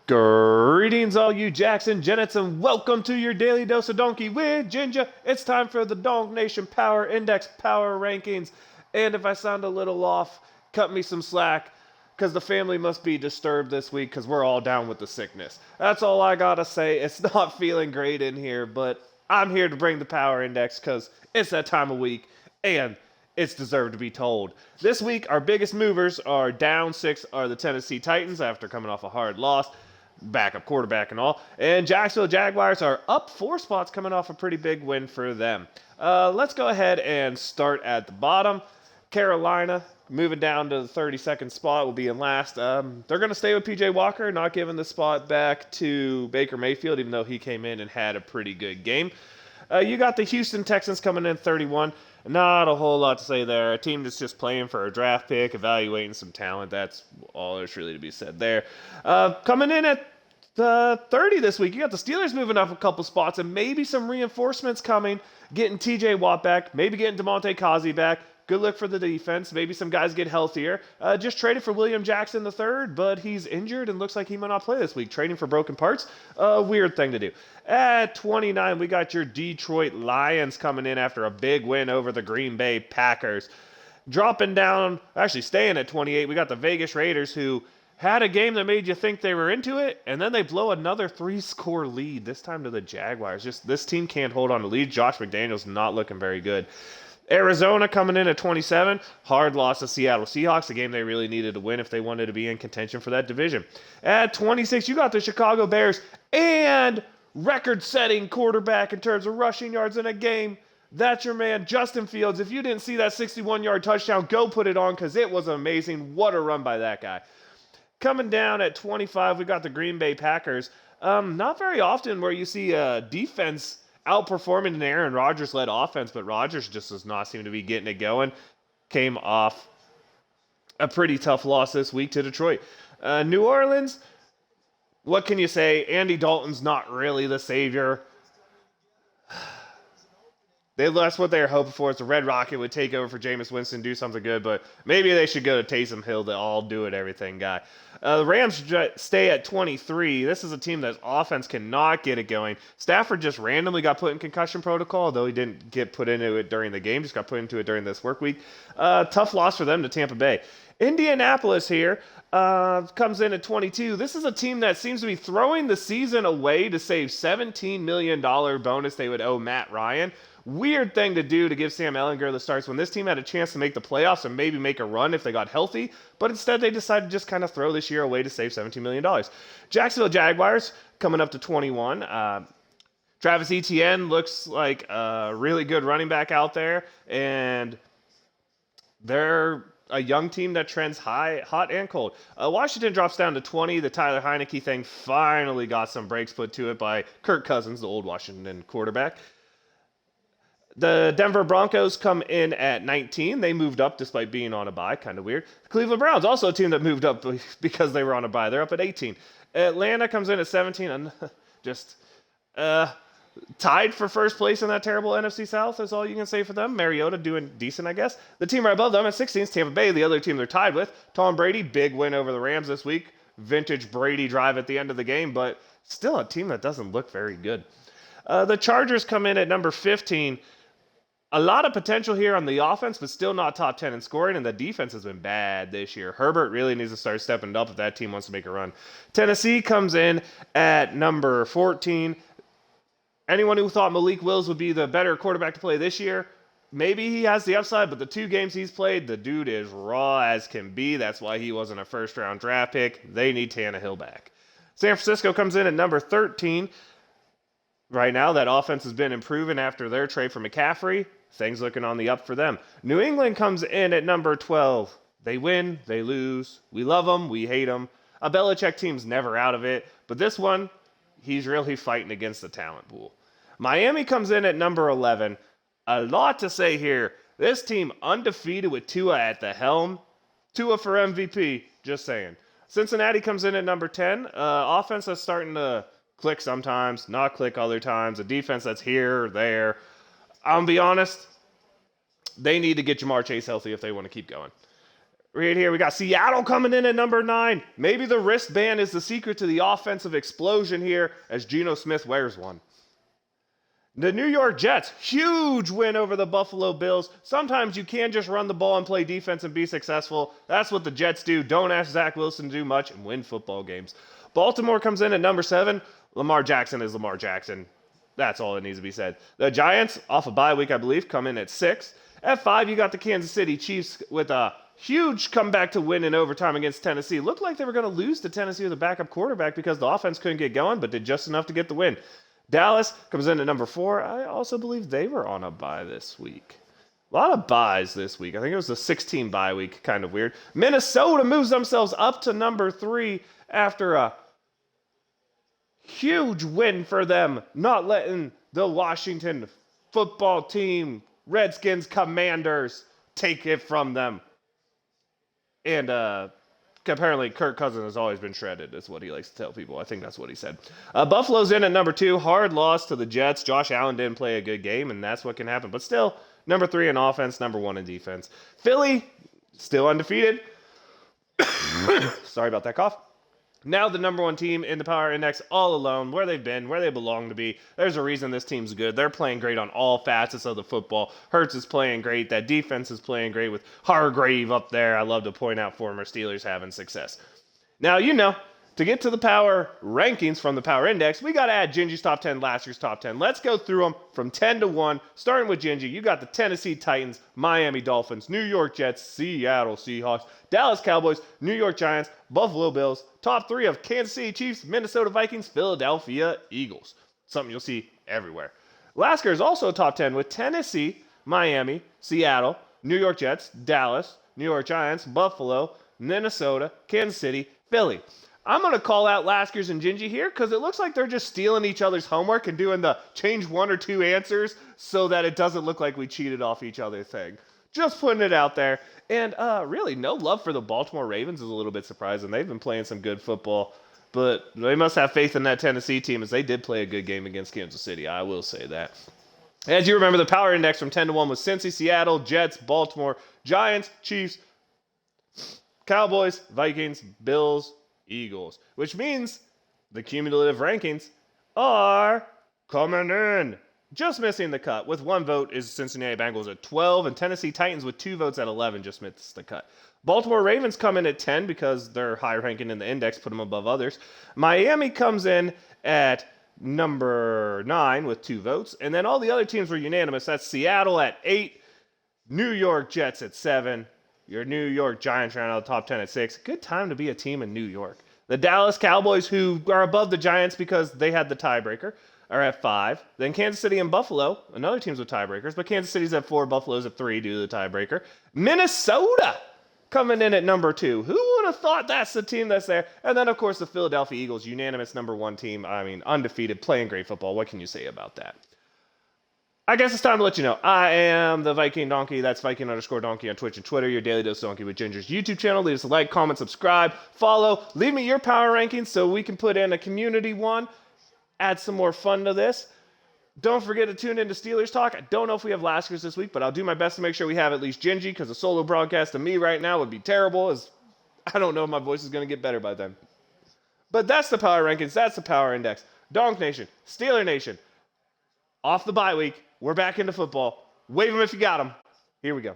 Greetings, all you Jackson Jennets, and welcome to your daily dose of donkey with Ginger. It's time for the Donk Nation Power Index Power Rankings. And if I sound a little off, cut me some slack, because the family must be disturbed this week because we're all down with the sickness. That's all I gotta say. It's not feeling great in here, but I'm here to bring the Power Index because it's that time of week, and it's deserved to be told. This week, our biggest movers are down 6 are the Tennessee Titans after coming off a hard loss. Backup quarterback and all. And Jacksonville Jaguars are up 4 spots coming off a pretty big win for them. Let's go ahead and start at the bottom. Carolina, moving down to the 32nd spot, will be in last. They're going to stay with P.J. Walker, not giving the spot back to Baker Mayfield, even though he came in and had a pretty good game. You got the Houston Texans coming in 31. Not a whole lot to say there. A team that's just playing for a draft pick, evaluating some talent. That's all there's really to be said there. Coming in at 30 this week, you got the Steelers moving up a couple spots and maybe some reinforcements coming. Getting T.J. Watt back, maybe getting DeMonte Kazi back. Good look for the defense. Maybe some guys get healthier. Just traded for William Jackson III, but he's injured and looks like he might not play this week. Trading for broken parts, weird thing to do. At 29, we got your Detroit Lions coming in after a big win over the Green Bay Packers. Dropping down, actually staying at 28, we got the Vegas Raiders, who had a game that made you think they were into it, and then they blow another 3-score lead, this time to the Jaguars. Just this team can't hold on to lead. Josh McDaniels not looking very good. Arizona coming in at 27. Hard loss to Seattle Seahawks, a game they really needed to win if they wanted to be in contention for that division. At 26, you got the Chicago Bears and record-setting quarterback in terms of rushing yards in a game. That's your man, Justin Fields. If you didn't see that 61-yard touchdown, go put it on because it was amazing. What a run by that guy. Coming down at 25, we got the Green Bay Packers. Not very often where you see a defense outperforming an Aaron Rodgers-led offense, but Rodgers just does not seem to be getting it going. Came off a pretty tough loss this week to Detroit. New Orleans, what can you say? Andy Dalton's not really the savior. That's what they were hoping for. It's the Red Rocket would take over for Jameis Winston, do something good, but maybe they should go to Taysom Hill, the all-do-it-everything guy. The Rams stay at 23. This is a team that offense cannot get it going. Stafford just randomly got put in concussion protocol, though he didn't get put into it during the game, just got put into it during this work week. Tough loss for them to Tampa Bay. Indianapolis here comes in at 22. This is a team that seems to be throwing the season away to save $17 million bonus they would owe Matt Ryan. Weird thing to do to give Sam Ehlinger the starts when this team had a chance to make the playoffs and maybe make a run if they got healthy, but instead they decided to just kind of throw this year away to save $17 million. Jacksonville Jaguars coming up to 21. Travis Etienne looks like a really good running back out there, and they're a young team that trends hot and cold. Washington drops down to 20. The Tyler Heineke thing finally got some breaks put to it by Kirk Cousins, the old Washington quarterback. The Denver Broncos come in at 19. They moved up despite being on a bye. Kind of weird. The Cleveland Browns, also a team that moved up because they were on a bye. They're up at 18. Atlanta comes in at 17 and just tied for first place in that terrible NFC South is all you can say for them. Mariota doing decent, I guess. The team right above them at 16 is Tampa Bay, the other team they're tied with. Tom Brady, big win over the Rams this week. Vintage Brady drive at the end of the game, but still a team that doesn't look very good. The Chargers come in at number 15. A lot of potential here on the offense, but still not top 10 in scoring, and the defense has been bad this year. Herbert really needs to start stepping it up if that team wants to make a run. Tennessee comes in at number 14. Anyone who thought Malik Willis would be the better quarterback to play this year, maybe he has the upside, but the 2 games he's played, the dude is raw as can be. That's why he wasn't a first-round draft pick. They need Tannehill back. San Francisco comes in at number 13. Right now, that offense has been improving after their trade for McCaffrey. Things looking on the up for them. New England comes in at number 12. They win, they lose. We love them, we hate them. A Belichick team's never out of it, but this one, he's really fighting against the talent pool. Miami comes in at number 11. A lot to say here. This team undefeated with Tua at the helm. Tua for MVP, just saying. Cincinnati comes in at number 10. Offense that's starting to click sometimes, not click other times. A defense that's here or there. I'll be honest, they need to get Jamar Chase healthy if they want to keep going. Right here, we got Seattle coming in at number 9. Maybe the wristband is the secret to the offensive explosion here as Geno Smith wears one. The New York Jets, huge win over the Buffalo Bills. Sometimes you can just run the ball and play defense and be successful. That's what the Jets do. Don't ask Zach Wilson to do much and win football games. Baltimore comes in at number 7. Lamar Jackson is Lamar Jackson. That's all that needs to be said. The Giants, off a bye week, I believe, come in at 6. At 5, you got the Kansas City Chiefs with a huge comeback to win in overtime against Tennessee. Looked like they were going to lose to Tennessee with a backup quarterback because the offense couldn't get going, but did just enough to get the win. Dallas comes in at number 4. I also believe they were on a bye this week. A lot of byes this week. I think it was a 16 bye week, kind of weird. Minnesota moves themselves up to number 3 after a huge win for them, not letting the Washington football team, Redskins Commanders, take it from them. And apparently Kirk Cousins has always been shredded, is what he likes to tell people. I think that's what he said. Buffalo's in at number 2. Hard loss to the Jets. Josh Allen didn't play a good game, and that's what can happen. But still, number 3 in offense, number 1 in defense. Philly, still undefeated. Sorry about that cough. Now the number 1 team in the Power Index all alone, where they've been, where they belong to be. There's a reason this team's good. They're playing great on all facets of the football. Hurts is playing great. That defense is playing great with Hargrave up there. I love to point out former Steelers having success. Now, to get to the Power Rankings from the Power Index, we got to add Gingy's top 10, last year's top 10. Let's go through them from 10 to 1. Starting with Gingy, you got the Tennessee Titans, Miami Dolphins, New York Jets, Seattle Seahawks, Dallas Cowboys, New York Giants, Buffalo Bills. Top 3 of Kansas City Chiefs, Minnesota Vikings, Philadelphia Eagles. Something you'll see everywhere. Lasker is also top 10 with Tennessee, Miami, Seattle, New York Jets, Dallas, New York Giants, Buffalo, Minnesota, Kansas City, Philly. I'm going to call out Laskers and Gingy here because it looks like they're just stealing each other's homework and doing the change 1 or 2 answers so that it doesn't look like we cheated off each other thing. Just putting it out there. And really, no love for the Baltimore Ravens is a little bit surprising. They've been playing some good football, but they must have faith in that Tennessee team as they did play a good game against Kansas City. I will say that. As you remember, the Power Index from 10 to 1 was Cincy, Seattle, Jets, Baltimore, Giants, Chiefs, Cowboys, Vikings, Bills, Eagles, which means the cumulative rankings are coming in. Just missing the cut. With 1 vote is Cincinnati Bengals at 12, and Tennessee Titans with 2 votes at 11 just missed the cut. Baltimore Ravens come in at 10 because they're high ranking in the index, put them above others. Miami comes in at number 9 with 2 votes, and then all the other teams were unanimous. That's Seattle at 8, New York Jets at 7, your New York Giants round out the top 10 at 6. Good time to be a team in New York. The Dallas Cowboys, who are above the Giants because they had the tiebreaker, are at 5. Then Kansas City and Buffalo, another teams with tiebreakers, but Kansas City's at 4, Buffalo's at 3 due to the tiebreaker. Minnesota coming in at number 2. Who would have thought that's the team that's there? And then, of course, the Philadelphia Eagles, unanimous number 1 team. I mean, undefeated, playing great football. What can you say about that? I guess it's time to let you know. I am the Viking Donkey. That's Viking_Donkey on Twitch and Twitter. Your daily dose of Donkey with Ginger's YouTube channel. Leave us a like, comment, subscribe, follow. Leave me your power rankings so we can put in a community one. Add some more fun to this. Don't forget to tune into Steelers Talk. I don't know if we have Laskers this week, but I'll do my best to make sure we have at least Gingy, because a solo broadcast of me right now would be terrible, as I don't know if my voice is going to get better by then. But that's the power rankings. That's the power index. Donk Nation, Steeler Nation, off the bye week. We're back into football. Wave them if you got them. Here we go.